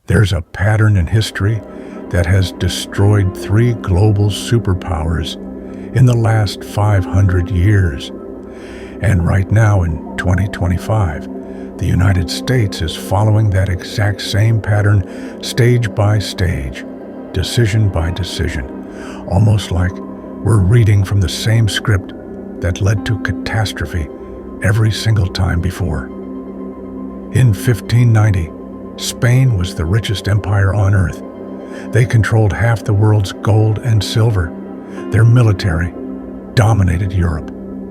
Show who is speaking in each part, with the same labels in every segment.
Speaker 1: There's a pattern in history that has destroyed three global superpowers in the last 500 years. And right now in 2025, the United States is following that exact same pattern stage by stage, decision by decision, almost like we're reading from the same script that led to catastrophe every single time before. In 1590, Spain was the richest empire on earth. They controlled half the world's gold and silver. Their military dominated Europe.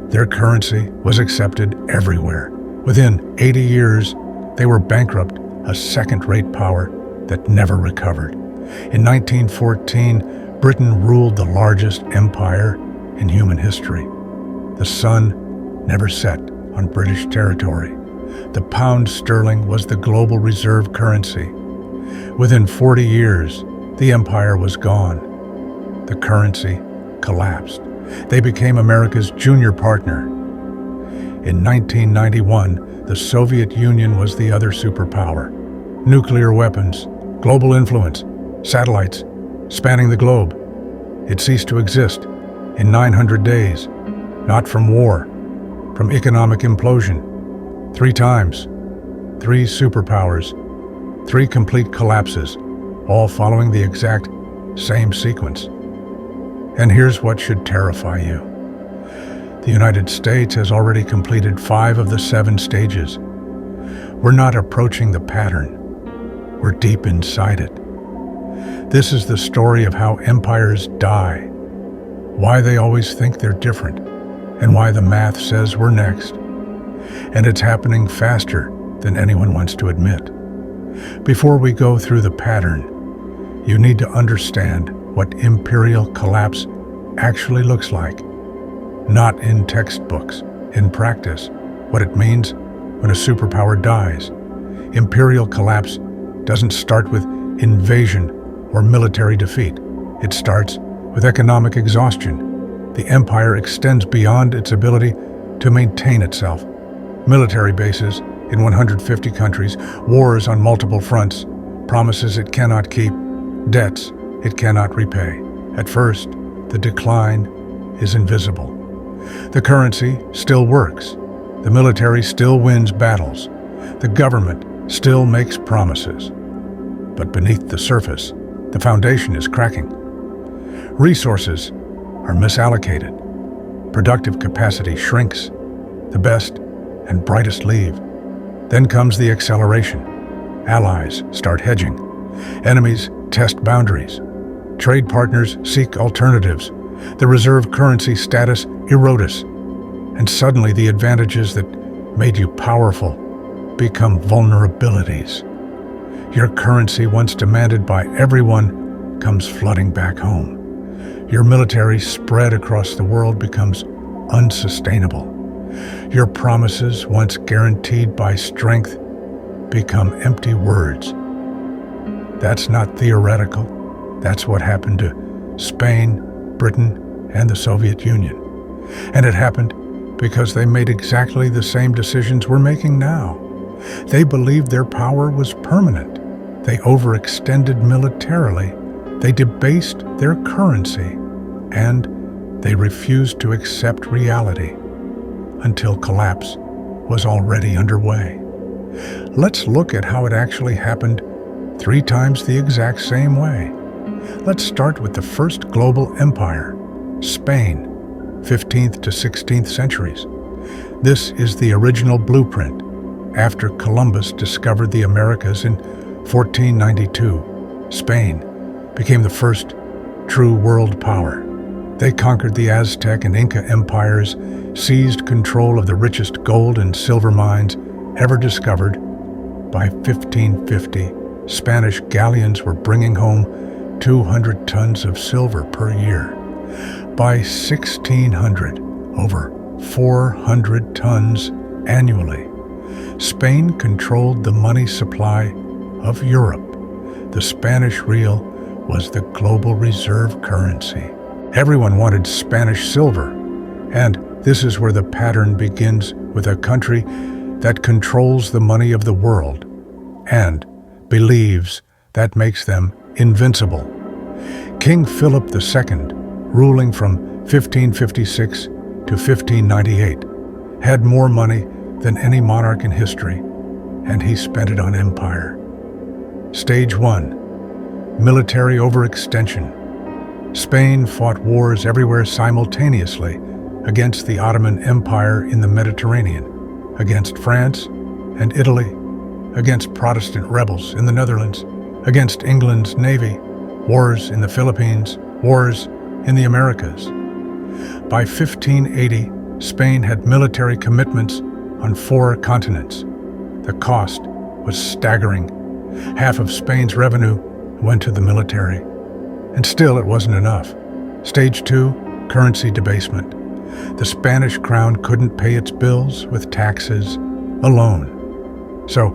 Speaker 1: Their currency was accepted everywhere. Within 80 years, they were bankrupt, a second-rate power that never recovered. In 1914, Britain ruled the largest empire in human history. The sun never set on British territory. The pound sterling was the global reserve currency. Within 40 years, the empire was gone. The currency collapsed. They became America's junior partner. In 1991, the Soviet Union was the other superpower. Nuclear weapons, global influence, satellites, spanning the globe. It ceased to exist in 900 days, not from war, from economic implosion. 3 times, 3 superpowers, 3 complete collapses, all following the exact same sequence. And here's what should terrify you. The United States has already completed 5 of the 7 stages. We're not approaching the pattern. We're deep inside it. This is the story of how empires die, why they always think they're different, and why the math says we're next. And it's happening faster than anyone wants to admit. Before we go through the pattern, you need to understand what imperial collapse actually looks like. Not in textbooks, in practice, what it means when a superpower dies. Imperial collapse doesn't start with invasion or military defeat. It starts with economic exhaustion. The empire extends beyond its ability to maintain itself. Military bases in 150 countries, wars on multiple fronts, promises it cannot keep, debts it cannot repay. At first, the decline is invisible. The currency still works. The military still wins battles. The government still makes promises. But beneath the surface, the foundation is cracking. Resources are misallocated. Productive capacity shrinks. The best and brightest leave. Then comes the acceleration. Allies start hedging. Enemies test boundaries. Trade partners seek alternatives. The reserve currency status erodes. And suddenly the advantages that made you powerful become vulnerabilities. Your currency, once demanded by everyone, comes flooding back home. Your military spread across the world becomes unsustainable. Your promises, once guaranteed by strength, become empty words. That's not theoretical. That's what happened to Spain, Britain, and the Soviet Union. And it happened because they made exactly the same decisions we're making now. They believed their power was permanent. They overextended militarily. They debased their currency. And they refused to accept reality until collapse was already underway. Let's look at how it actually happened 3 times the exact same way. Let's start with the first global empire, Spain, 15th to 16th centuries. This is the original blueprint after Columbus discovered the Americas in 1492. Spain became the first true world power. They conquered the Aztec and Inca empires, seized control of the richest gold and silver mines ever discovered. By 1550, Spanish galleons were bringing home 200 tons of silver per year. By 1600, over 400 tons annually. Spain controlled the money supply of Europe. The Spanish real was the global reserve currency. Everyone wanted Spanish silver, and this is where the pattern begins with a country that controls the money of the world and believes That makes them invincible. King Philip II, ruling from 1556 to 1598, had more money than any monarch in history, and he spent it on empire. Stage 1. Military overextension. Spain fought wars everywhere simultaneously against the Ottoman Empire in the Mediterranean, against France and Italy, against Protestant rebels in the Netherlands, against England's navy, wars in the Philippines, wars in the Americas. By 1580, Spain had military commitments on 4 continents. The cost was staggering. Half of Spain's revenue went to the military. And still it wasn't enough. Stage 2, currency debasement. The Spanish crown couldn't pay its bills with taxes alone. So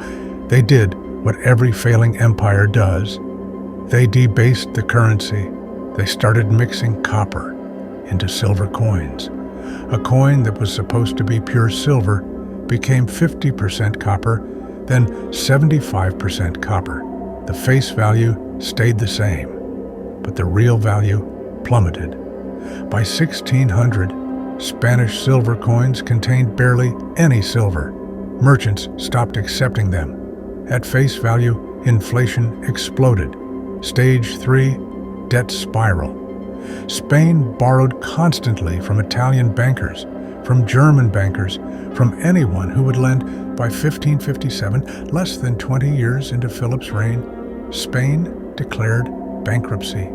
Speaker 1: they did what every failing empire does. They debased the currency. They started mixing copper into silver coins. A coin that was supposed to be pure silver became 50% copper, then 75% copper. The face value stayed the same, but the real value plummeted. By 1600, Spanish silver coins contained barely any silver. Merchants stopped accepting them. At face value, inflation exploded. Stage 3, debt spiral. Spain borrowed constantly from Italian bankers, from German bankers, from anyone who would lend. By 1557, less than 20 years into Philip's reign, Spain declared bankruptcy.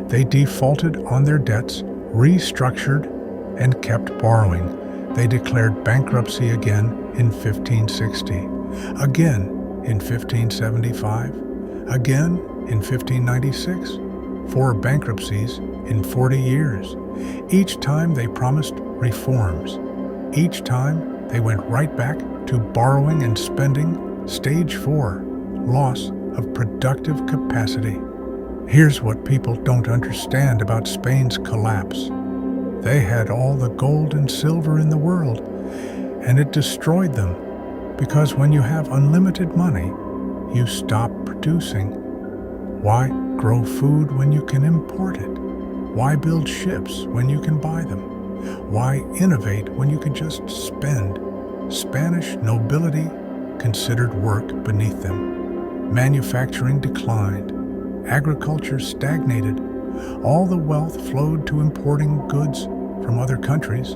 Speaker 1: They defaulted on their debts, restructured, and kept borrowing. They declared bankruptcy again in 1560, again in 1575, again in 1596. 4 bankruptcies in 40 years. Each time they promised reforms. Each time they went right back to borrowing and spending. Stage 4, loss of productive capacity. Here's what people don't understand about Spain's collapse. They had all the gold and silver in the world, and it destroyed them, because when you have unlimited money, you stop producing. Why grow food when you can import it? Why build ships when you can buy them? Why innovate when you can just spend? Spanish nobility considered work beneath them. Manufacturing declined. Agriculture stagnated. All the wealth flowed to importing goods from other countries.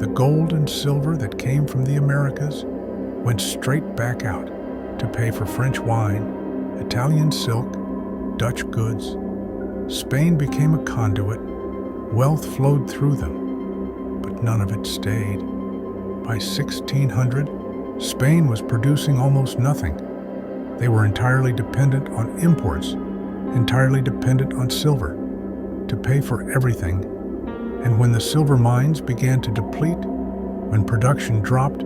Speaker 1: The gold and silver that came from the Americas went straight back out to pay for French wine, Italian silk, Dutch goods. Spain became a conduit. Wealth flowed through them, but none of it stayed. By 1600, Spain was producing almost nothing. They were entirely dependent on imports, entirely dependent on silver, to pay for everything. And when the silver mines began to deplete, when production dropped,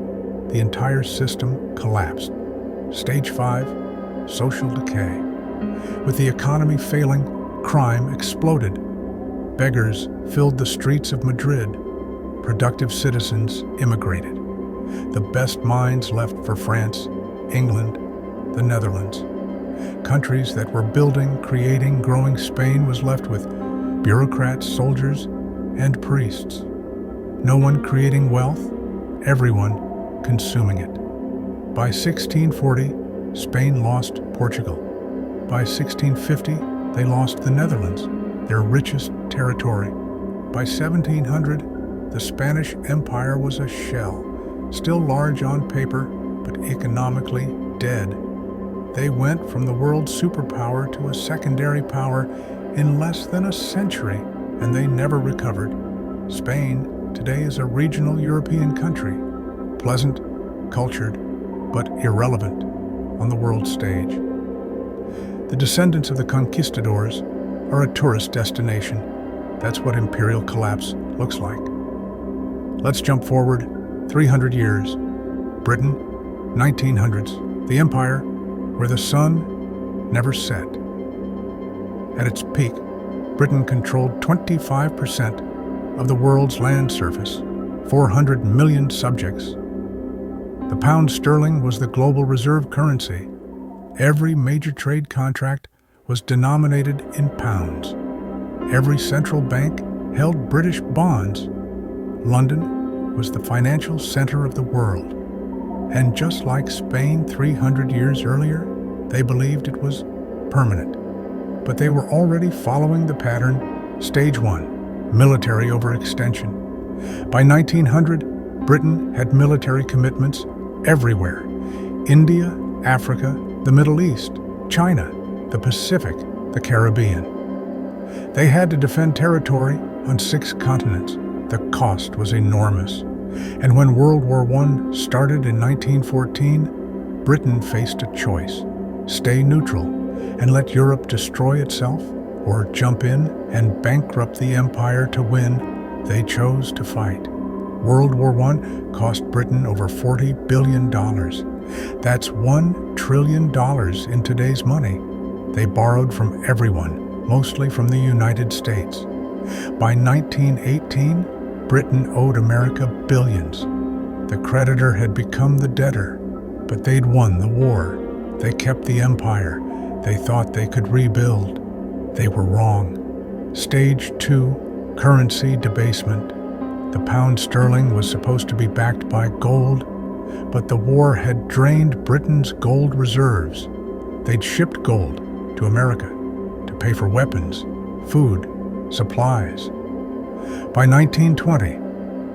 Speaker 1: the entire system collapsed. Stage 5, social decay. With the economy failing, crime exploded. Beggars filled the streets of Madrid. Productive citizens immigrated. The best minds left for France, England, the Netherlands. Countries that were building, creating, growing. Spain was left with bureaucrats, soldiers, and priests. No one creating wealth, everyone consuming it. By 1640, Spain lost Portugal. By 1650, they lost the Netherlands, their richest territory. By 1700, the Spanish Empire was a shell, still large on paper, but economically dead. They went from the world's superpower to a secondary power in less than a century, and they never recovered. Spain today is a regional European country, pleasant, cultured, but irrelevant on the world stage. The descendants of the conquistadors are a tourist destination. That's what imperial collapse looks like. Let's jump forward 300 years. Britain, 1900s, the empire where the sun never set. At its peak, Britain controlled 25% of the world's land surface, 400 million subjects. The pound sterling was the global reserve currency. Every major trade contract was denominated in pounds. Every central bank held British bonds. London was the financial center of the world. And just like Spain 300 years earlier, they believed it was permanent. But they were already following the pattern. Stage 1, military overextension. By 1900, Britain had military commitments everywhere. India, Africa, the Middle East, China, the Pacific, the Caribbean. They had to defend territory on 6 continents. The cost was enormous. And when World War I started in 1914, Britain faced a choice: stay neutral and let Europe destroy itself, or jump in and bankrupt the empire to win. They chose to fight. World War I cost Britain over $40 billion. That's $1 trillion in today's money. They borrowed from everyone, mostly from the United States. By 1918, Britain owed America billions. The creditor had become the debtor, but they'd won the war. They kept the empire. They thought they could rebuild. They were wrong. Stage 2, currency debasement. The pound sterling was supposed to be backed by gold, but the war had drained Britain's gold reserves. They'd shipped gold to America to pay for weapons, food, supplies. By 1920,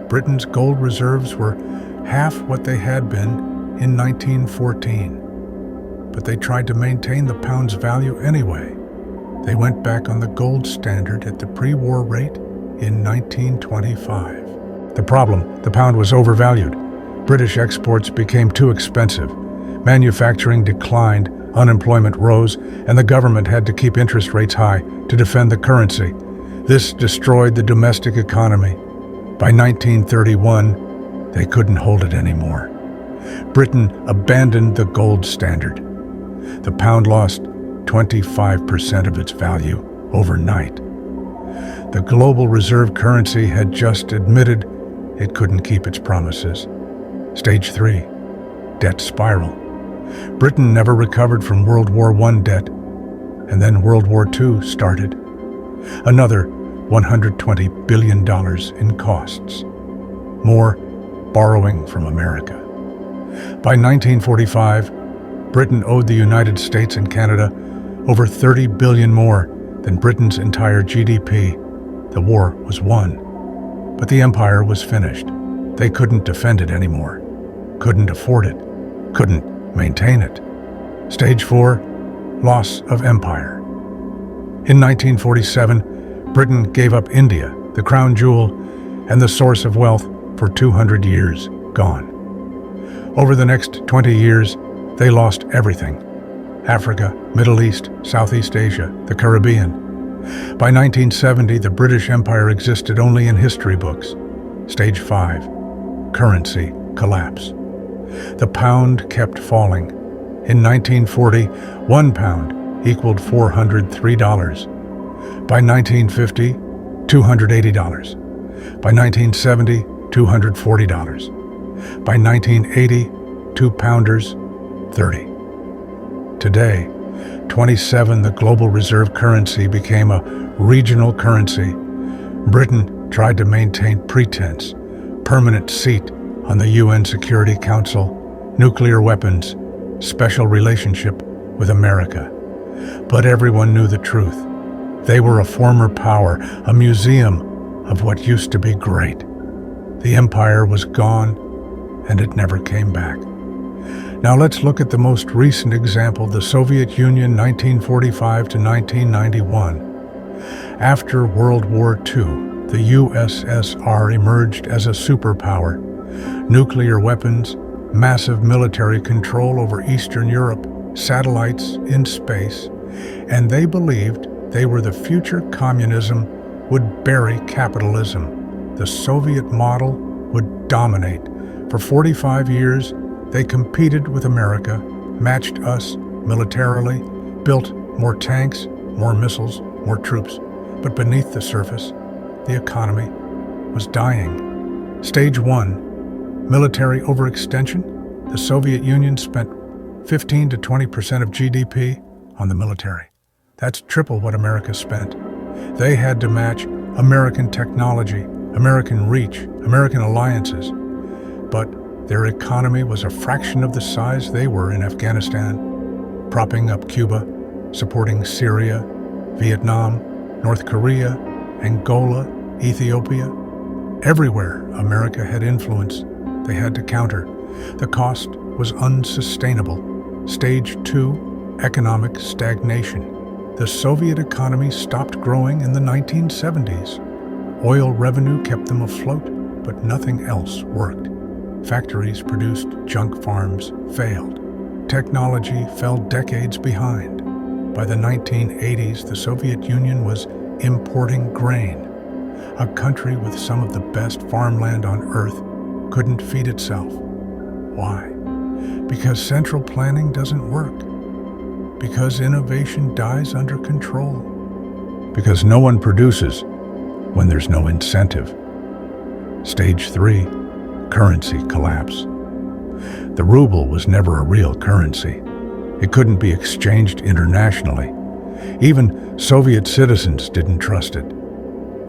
Speaker 1: Britain's gold reserves were half what they had been in 1914. But they tried to maintain the pound's value anyway. They went back on the gold standard at the pre-war rate in 1925. The problem: the pound was overvalued. British exports became too expensive. Manufacturing declined, unemployment rose, and the government had to keep interest rates high to defend the currency. This destroyed the domestic economy. By 1931, they couldn't hold it anymore. Britain abandoned the gold standard. The pound lost 25% of its value overnight. The global reserve currency had just admitted it couldn't keep its promises. Stage 3, debt spiral. Britain never recovered from World War I debt, and then World War II started. Another $120 billion in costs. More borrowing from America. By 1945, Britain owed the United States and Canada over $30 billion more than Britain's entire GDP. The war was won, but the empire was finished. They couldn't defend it anymore, couldn't afford it, couldn't maintain it. Stage 4, loss of empire. In 1947, Britain gave up India, the crown jewel and the source of wealth for 200 years, gone. Over the next 20 years, they lost everything: Africa, Middle East, Southeast Asia, the Caribbean. By 1970, the British Empire existed only in history books. Stage 5, currency collapse. The pound kept falling. In 1940, 1 pound equaled $403. By 1950, $280. By 1970, $240. By 1980, 2 pounders, 30. Today, 27, the global reserve currency became a regional currency. Britain tried to maintain pretense, permanent seat on the UN Security Council, nuclear weapons, special relationship with America. But everyone knew the truth. They were a former power, a museum of what used to be great. The empire was gone, and it never came back. Now let's look at the most recent example, the Soviet Union, 1945 to 1991. After World War II, the USSR emerged as a superpower. Nuclear weapons, massive military control over Eastern Europe, satellites in space, and they believed they were the future. Communism would bury capitalism. The Soviet model would dominate. For 45 years, they competed with America, matched us militarily, built more tanks, more missiles, more troops. But beneath the surface, the economy was dying. Stage 1, military overextension. The Soviet Union spent 15 to 20% of GDP on the military. That's triple what America spent. They had to match American technology, American reach, American alliances. But their economy was a fraction of the size they were in Afghanistan, propping up Cuba, supporting Syria, Vietnam, North Korea, Angola, Ethiopia. Everywhere America had influence, they had to counter. The cost was unsustainable. Stage 2, economic stagnation. The Soviet economy stopped growing in the 1970s. Oil revenue kept them afloat, but nothing else worked. Factories produced junk farms failed. Technology fell decades behind. By the 1980s, the Soviet Union was importing grain. A country with some of the best farmland on Earth couldn't feed itself. Why? Because central planning doesn't work. Because innovation dies under control. Because no one produces when there's no incentive. Stage 3, currency collapse. The ruble was never a real currency. It couldn't be exchanged internationally. Even Soviet citizens didn't trust it.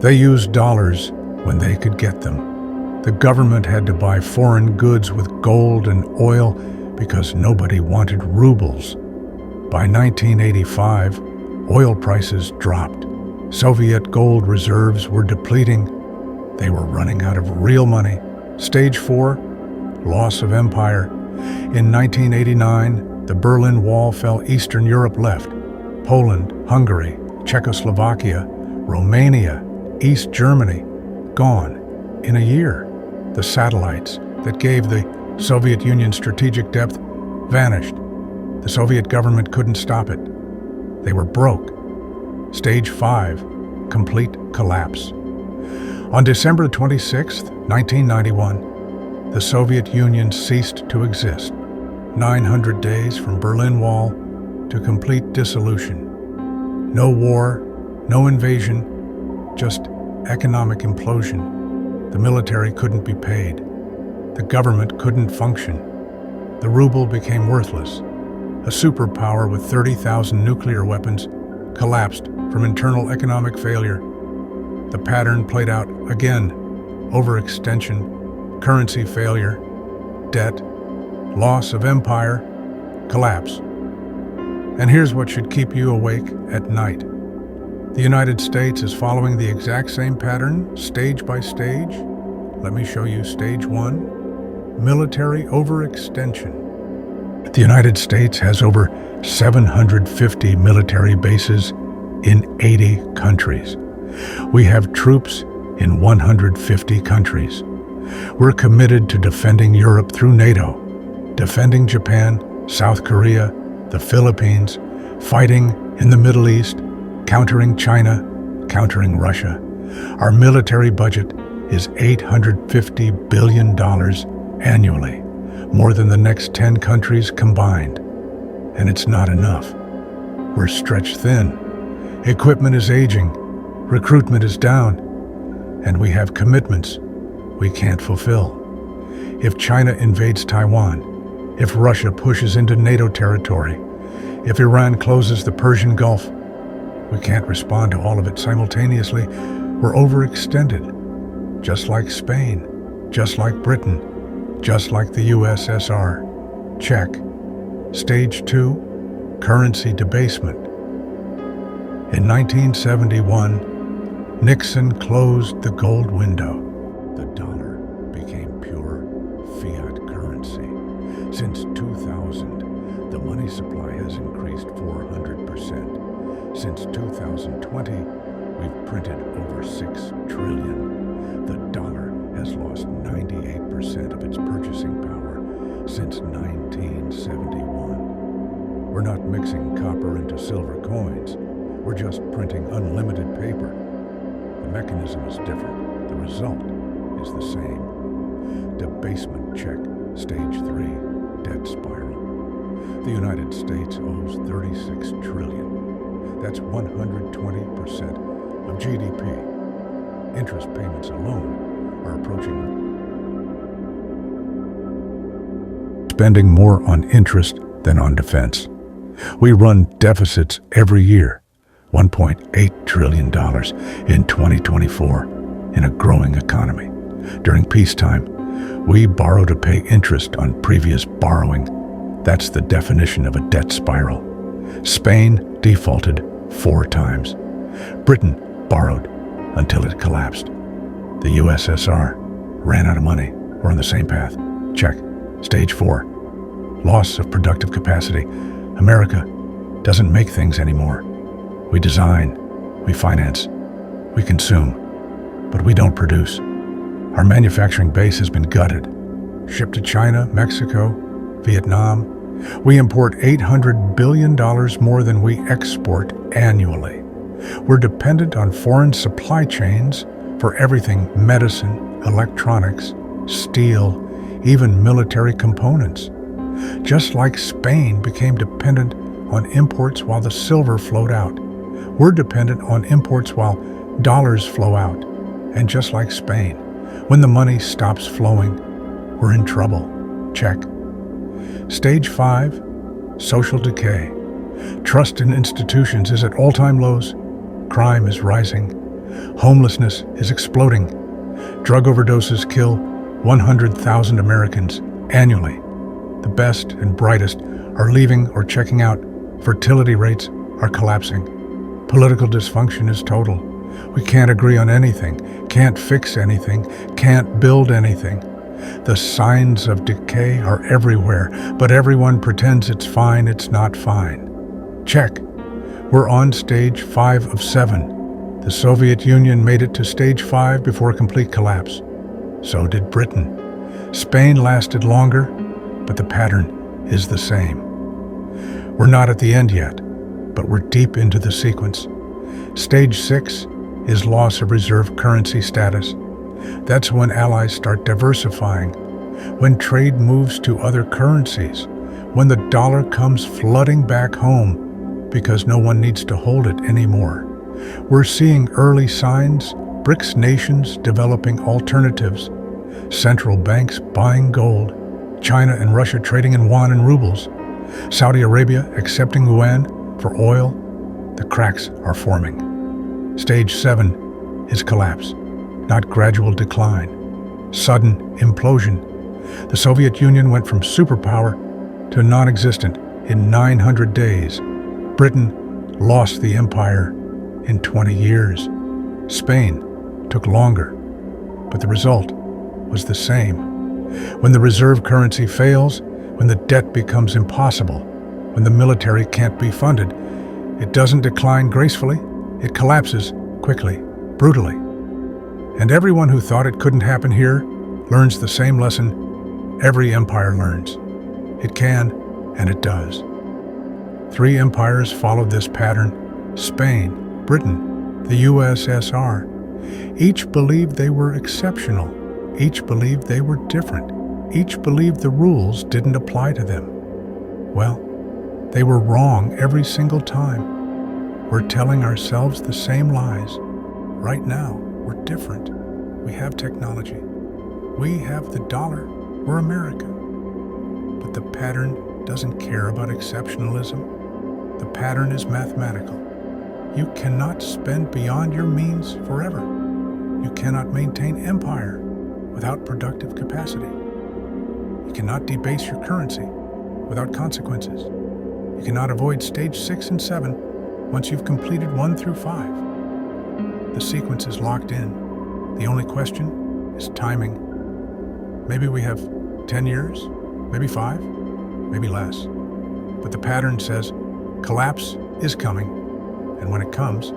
Speaker 1: They used dollars when they could get them. The government had to buy foreign goods with gold and oil because nobody wanted rubles. By 1985, oil prices dropped. Soviet gold reserves were depleting. They were running out of real money. Stage 4, loss of empire. In 1989, the Berlin Wall fell. Eastern Europe left. Poland, Hungary, Czechoslovakia, Romania, East Germany, gone in a year. The satellites that gave the Soviet Union strategic depth vanished. The Soviet government couldn't stop it. They were broke. Stage 5, complete collapse. On December 26, 1991, the Soviet Union ceased to exist. 900 days from Berlin Wall to complete dissolution. No war, no invasion, just economic implosion. The military couldn't be paid. The government couldn't function. The ruble became worthless. A superpower with 30,000 nuclear weapons collapsed from internal economic failure. The pattern played out again. Overextension, currency failure, debt, loss of empire, collapse. And here's what should keep you awake at night. The United States is following the exact same pattern, stage by stage. Let me show you stage 1, military overextension. The United States has over 750 military bases in 80 countries. We have troops in 150 countries. We're committed to defending Europe through NATO, defending Japan, South Korea, the Philippines, fighting in the Middle East, countering China, countering Russia. Our military budget is $850 billion annually, more than the next 10 countries combined. And it's not enough. We're stretched thin. Equipment is aging. Recruitment is down. And we have commitments we can't fulfill. If China invades Taiwan, if Russia pushes into NATO territory, if Iran closes the Persian Gulf, we can't respond to all of it simultaneously. We're overextended, just like Spain, just like Britain, just like the USSR. Check. Stage 2, currency debasement. In 1971, Nixon closed the gold window. The dollar became pure fiat currency. Since 2000, the money supply has increased 400%. Since 2020, we've printed over $6 trillion. The dollar has lost 98% of its purchasing power since 1971. We're not mixing copper into silver coins. We're just printing unlimited paper. The mechanism is different. The result is the same. Debasement check, stage 3, debt spiral. The United States owes $36 trillion. That's 120% of GDP. Interest payments alone are approaching spending more on interest than on defense. We run deficits every year, $1.8 trillion in 2024, in a growing economy. During peacetime, we borrow to pay interest on previous borrowing. That's the definition of a debt spiral. Spain defaulted 4 times. Britain borrowed until it collapsed. The USSR ran out of money. We're on the same path. Check. Stage 4. Loss of productive capacity. America doesn't make things anymore. We design, we finance, we consume, but we don't produce. Our manufacturing base has been gutted. Shipped to China, Mexico, Vietnam. We import $800 billion more than we export annually. We're dependent on foreign supply chains for everything: medicine, electronics, steel, even military components. Just like Spain became dependent on imports while the silver flowed out, we're dependent on imports while dollars flow out. And just like Spain, when the money stops flowing, we're in trouble. Check. Stage 5, social decay. Trust in institutions is at all-time lows. Crime is rising. Homelessness is exploding. Drug overdoses kill 100,000 Americans annually. The best and brightest are leaving or checking out. Fertility rates are collapsing. Political dysfunction is total. We can't agree on anything, can't fix anything, can't build anything. The signs of decay are everywhere, but everyone pretends it's fine. It's not fine. Check. We're on stage 5 of 7. The Soviet Union made it to stage 5 before complete collapse. So did Britain. Spain lasted longer, but the pattern is the same. We're not at the end yet, but we're deep into the sequence. Stage 6 is loss of reserve currency status. That's when allies start diversifying, when trade moves to other currencies, when the dollar comes flooding back home because no one needs to hold it anymore. We're seeing early signs: BRICS nations developing alternatives, central banks buying gold, China and Russia trading in yuan and rubles, Saudi Arabia accepting yuan for oil. The cracks are forming. Stage 7 is collapse, not gradual decline, sudden implosion. The Soviet Union went from superpower to non-existent in 900 days. Britain lost the empire in 20 years. Spain took longer, but the result was the same. When the reserve currency fails, when the debt becomes impossible, when the military can't be funded, it doesn't decline gracefully, it collapses quickly, brutally. And everyone who thought it couldn't happen here learns the same lesson every empire learns. It can, and it does. 3 empires followed this pattern: Spain, Britain, the USSR. Each believed they were exceptional. Each believed they were different. Each believed the rules didn't apply to them. Well, they were wrong every single time. We're telling ourselves the same lies. Right now, we're different. We have technology. We have the dollar. We're America. But the pattern doesn't care about exceptionalism. The pattern is mathematical. You cannot spend beyond your means forever. You cannot maintain empire without productive capacity. You cannot debase your currency without consequences. You cannot avoid stage 6 and 7 once you've completed 1 through 5. The sequence is locked in. The only question is timing. Maybe we have 10 years, maybe 5, maybe less. But the pattern says collapse is coming, and when it comes,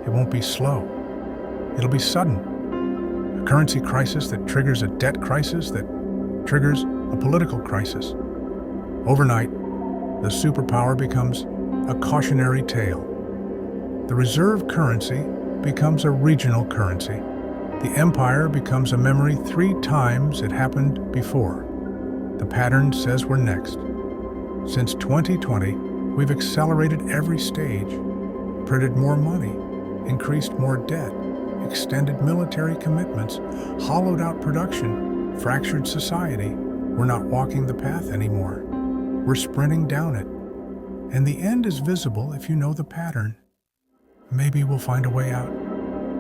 Speaker 1: it won't be slow. It'll be sudden. A currency crisis that triggers a debt crisis that triggers a political crisis. Overnight, the superpower becomes a cautionary tale. The reserve currency becomes a regional currency. The empire becomes a memory 3 times it happened before. The pattern says we're next. Since 2020, we've accelerated every stage, printed more money, increased more debt, extended military commitments, hollowed out production, fractured society. We're not walking the path anymore. We're sprinting down it, and the end is visible if you know the pattern. Maybe we'll find a way out.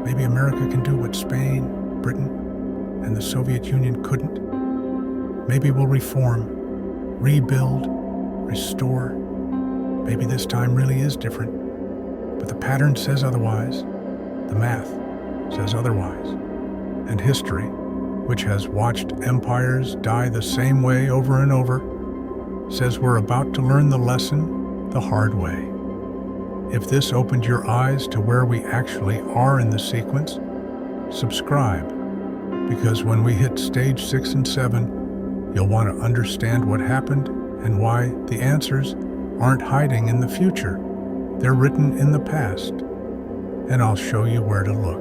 Speaker 1: Maybe America can do what Spain, Britain, and the Soviet Union couldn't. Maybe we'll reform, rebuild, restore. Maybe this time really is different. But the pattern says otherwise. The math says otherwise. And history, which has watched empires die the same way over and over, says we're about to learn the lesson the hard way. If this opened your eyes to where we actually are in the sequence, subscribe, because when we hit stage 6 and 7, you'll want to understand what happened and why the answers aren't hiding in the future. They're written in the past, and I'll show you where to look.